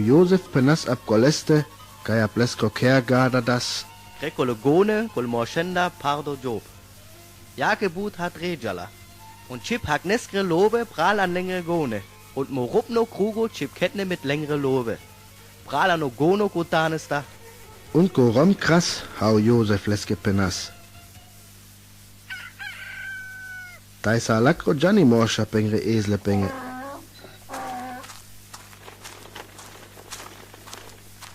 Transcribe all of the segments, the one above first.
Josef penas ab goleste, kaya plesko ker gada das. Rekole gone, kol morschenda pardo job. Jake but hat rejala. Und Chip hat neskre lobe, pral an längere gone. Und morupno krugo Chip ketne mit längere lobe. Pral an gono gotanesta. Und go rom krass, hau Josef leske penas. Dai sa lakro Gianni morscha pengre esle penge.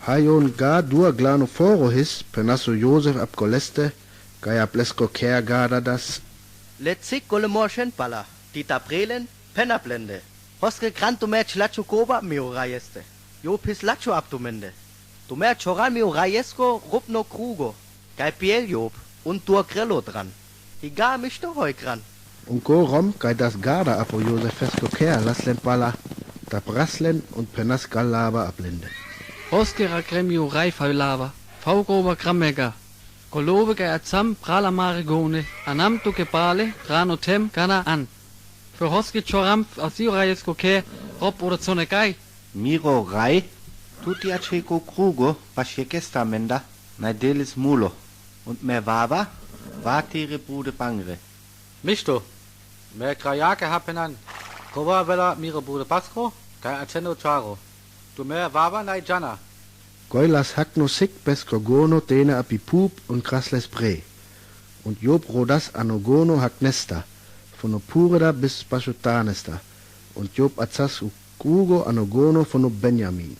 Hajon ga dua glano foro his, penasso Josef ab goleste, gaya plesko ker gada das. Letzig gole morschen pala, die taprelen, penablende. Hoske kranto merch lacho koba, mio raieste. Jo pis lacho abdomende. Du merch horan mio raiesko, rupno krugo. Gei piel job, und dur grello dran. Higa mich do heu gran. Und go rom, gay das gada apo Josef fesko ker, laslen pala, da braslen und penas galaba ablende. Hoskera gremio reifhaulava, faugoba grammega. Kolove ga atzam prala marigone, anam tu kepale, rano tem gana an. Für Hoske choram asiurayes koke, rob oder zone gai. Miro rai, tutti acheko krugo, paschekesta menda, naidelis mulo. Und mehr wava, watire bude bangre. Misto, mehr krajake hapenan. Kova vela miro bude pasko, kai acendo charo. Du mehr wava nai jana. Goilas hakno sik besko gono tene api pup und krasles bre. Und Job rodas anogono haknesta, von Opureda bis Paschutanesta. Und Job azas ukrugo anogono von Benjamin.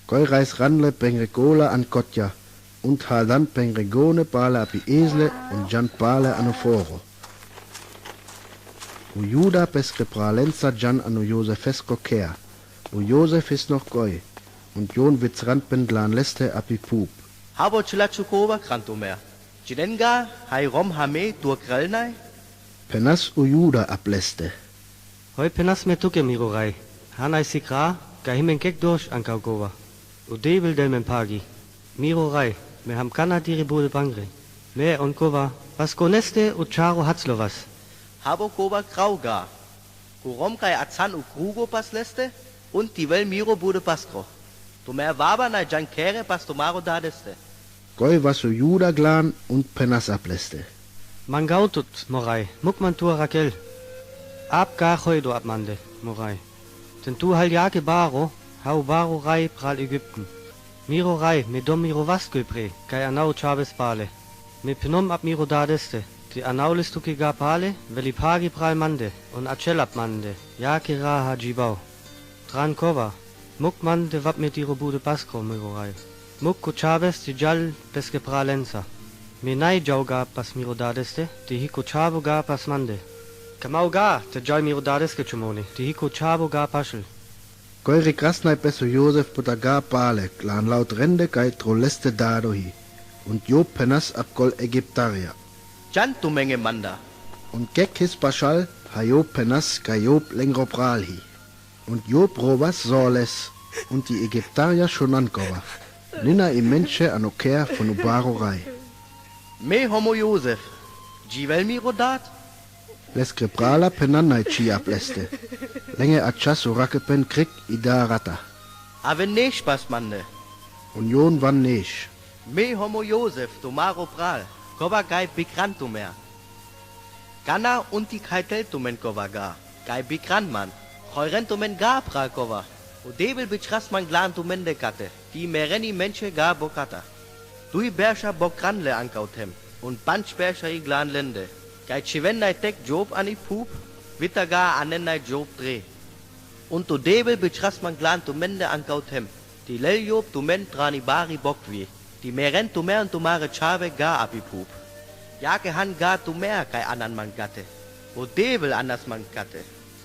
Goi reis ranle pengregola an Kotja, und haldan pengregone pale api esle und Jan pale anoforo. U Juda peskre pralenza Jan ano Josefesko ker. U Josef ist noch goi. Und Jon witz randbendlan leste api pup. Habo chilacho koba kranto mer. Chidenga, hai rom hame dur grellnai. Penas u Juda ableste. Hoi penas me tuke mirorai. Hanai sikra, ga himen kek durch an kaugova. U debel del men pagi. Mirorai, me ham kana diri bude bangre. Me on kova, was goneste u charo hatzlovas. Habo koba grauga. Kurom kai azan u krugo pas leste. Und die wel miro bude paskro. Du mehr waba na jan kere pas tomaro dadeste. Goi was u Juda glan und penas ableste. Man gautut, Morai, muck man tu Rakel. Ab gar do abmande, Morai. Denn tu hal jage baro, hau baro rai pral Ägypten. Miro rai, me dom miro vasköpre, kai anau chabes pale. Me penom ab miro dadeste, die anaulis tu ki ga pale, veli pagi pral mande, und acel abmande, jake ra hajibau. Dran kova, muck man de wap mit iro bude paskro, miro rai. Muck ku chabes di jal peske pralenza. Me nai jau ga pas miro dadeste, di hiko chabo ga pas mande. Kamau ga, te jai miro dadeske chumone, di hiko chabo ga paschel. Goi rikrasnai peso Josef puta ga pale, glan laut rende kai troleste dadohi. Und Job penas ab gol Ägyptaria. Jan tu menge manda. Und gek his paschal, ha Job penas kai Job lengro pralhi. Und Job robas soles, und die Ägyptarier schon ankova. Nina im Mensche anoker von Ubaro rei. Me homo Josef. Jivel miro dat? Leskre prala penanai chi ableste. Länge achas urakepen krik ida rata. Ave nesh pas mande. Union van nesh. Me homo Josef, tomaro pral. Kova gai bikrantu mer. Gana und die kaitel tumen kova ga. Gai bikrant man. Heuren tumen ga pral kova. O debel bichras man glan tumen de kate. Die mereni menche ga bokata. Dui bersha bokranle ankautem. Und banch bersha i glan lende. Gai chivennai tek Job ani pup. Witter ga anennai Job dreh. Und o debel bichras man glan tumende ankautem. Die lel Job tumen drani bari bokwi. Die meren tumer und tumare chave ga apipup. Jake han ga tumer kai anan man gatte. O debel anders man gatte.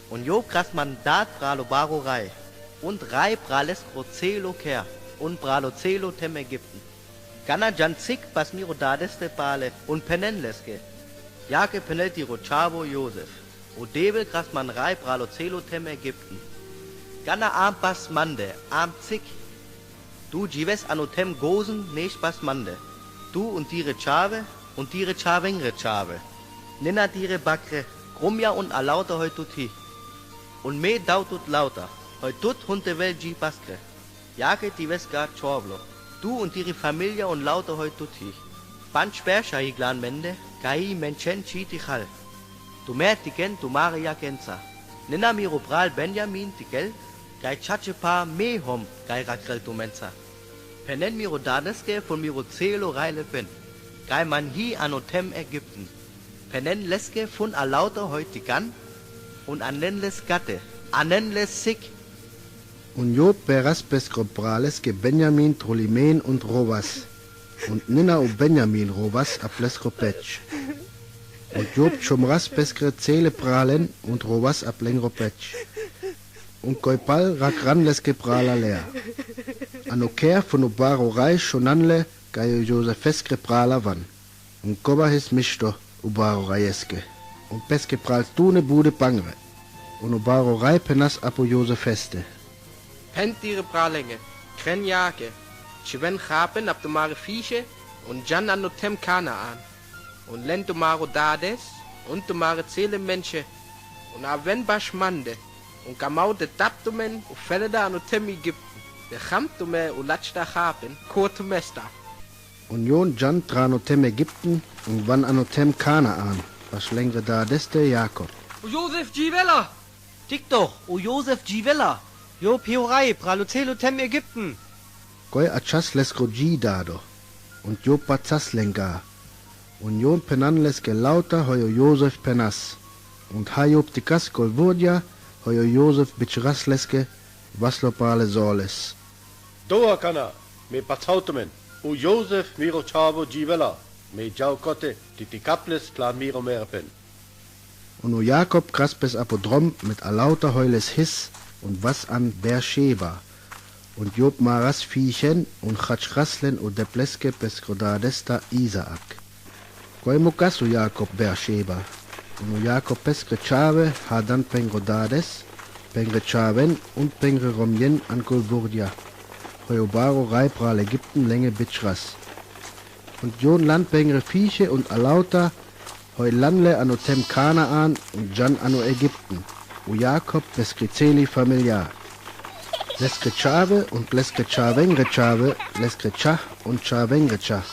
Und Job kras man dat pralo baro rei. Und rei prales crocelo ker. Und pralo celo tem Ägypten. Gana jan zik pas miro dadeste pale und penen leske. Jake penelti rochavo Josef. O debel kras man rei pralo celo tem Ägypten. Gana am pas mande, am zik. Du jives anotem gosen nesh pas mande. Du und tire chave und tire chavengre chave. Nina tire bakre, grumja und alauter heut tut hi. Und me dautut lauter, heut tut hunte wel ji paskre. Jake die Vesga Chorblo. Du und ihre Familie und lauter heut tutti. Pan sperscha iglan mende, kai menchen chiti hal. Tu mer tiken tu Maria kenza. Nena miro pral Benjamin tikel, kai chache pa mehom, kai rakrel tu menza. Penen miro daneske von miro zelo reile pen. Kai man hi anotem Ägypten. Penen leske von a lauter heut tikan, und anen les gatte, anen les sik. Und Job peras pescoprales que Benjamin Trolimen und Robas. Und Nina u Benjamin Robas a plescopech. Und Job chomras pescre zele pralen und Robas a plengropech. Und Koipal rakran leske prala leer. Anoker von u baro reich shonanle gaio Josefeskre prala van. Und Koba his misto u baro reieske. Und pesque pral tune bude pangre. Und u baro rei penas apo Josefeste. Pentire pralenge, kren jake, chiven chapen ab tomare fische und jan an tem Kanaan. Und len tomaro dades und tomare zele Menschen und aven bashmande und kamau de taptumen u felle da an tem Ägypten. De chamtume u latschda chapen, kotumesta. Und Jon Jan tranotem Ägypten und wann anotem Kanaan, was längere da deste Jakob. O Josef Givella! Dick doch, o Josef Givella! Jo Piorai, pralocelo tem Ägypten! Goi achas lescogi dado, und Jo pazas lenga, und Jon penanles gelauter hoyo Josef penas, und Hajob tikas kolvodja hoyo Josef bichrasleske vaslopale soles. Doa kana, me patautumen, u Josef miro chavo Givella, me jau kote, titikaples plan miro merpen. Und o Jakob kraspes apodrom mit a lauter heules Hiss, und was an Beersheba, und Job maras Viechen und Chatschraslen und depleske pescrodadesta Isaak. Koimukas u Jakob Beersheba, und u Jakob pesque chave hadan pengrodades, pengre chaven und pengre romien an Kolburdia, hoiobaro reipral Ägypten länge bitchras. Und Jon land pengre Vieche und alauta, hoi landle anotem Kanaan und Jan ano Ägypten. U Jakob lescreceli familiar. Lescrechave und lescrechavengrecave, lescrecha und chavengrecha.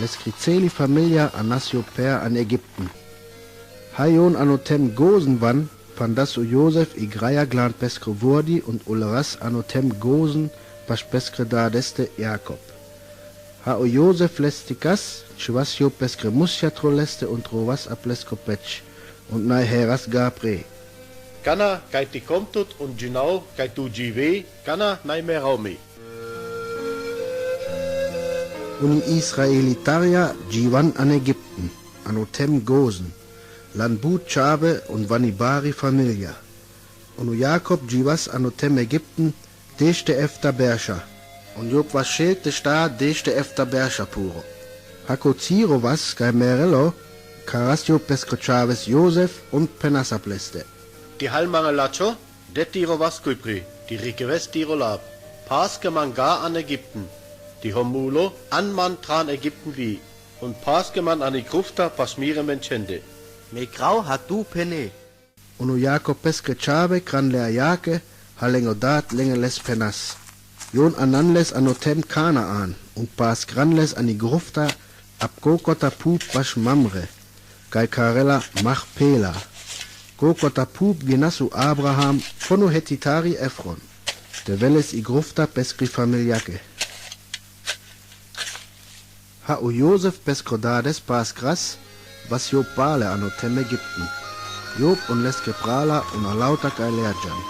Lescreceli familia anasio per an Ägypten. Hayon anotem Gosen van, pandas u Josef igraia glan pesco vordi und uleras anotem Gosen pas pescre da deste Jakob. Ha u Josef lestikas, chvasio pescre musja troleste und rovas a plescopech, und nai heras gapre. Kana kai ti komtut und genau kai tu jive, kana nai me raumi. Und in Israelitaria jivan an Ägypten, anotem Gosen, Lanbut Chave und Vanibari Familia. Und u Jakob jivas anotem Ägypten, deste efta Bersha. Und Job was schelte sta deste efta Bersha puro. Hako Ziro was kai merelo, Karasio pesco Chaves Josef und Penasapleste. Die Halmanga Lacho, det tiro vaskuipri, die Rikeves tiro lab. Paske man gar an Ägypten. Die Homulo an man tran Ägypten wie. Und paske man an die Grufta pasmire menchende. Me grau hat du pene. Und u Jakob pesque chave kran lea jake, halengodat lenge les penas. Jon ananles anotem Kanaan und pas granles an die Grufta ab Kokota Pup bash Mamre, kai Karela mach Pela. Kokota Pup genasu Abraham fono hetitari Ephron, de veles I Grufta pescri familiake. Ha u Josef pescodades pas gras, was Job pale anotem Ägypten. Job und leske prala und alauta kai leerjan.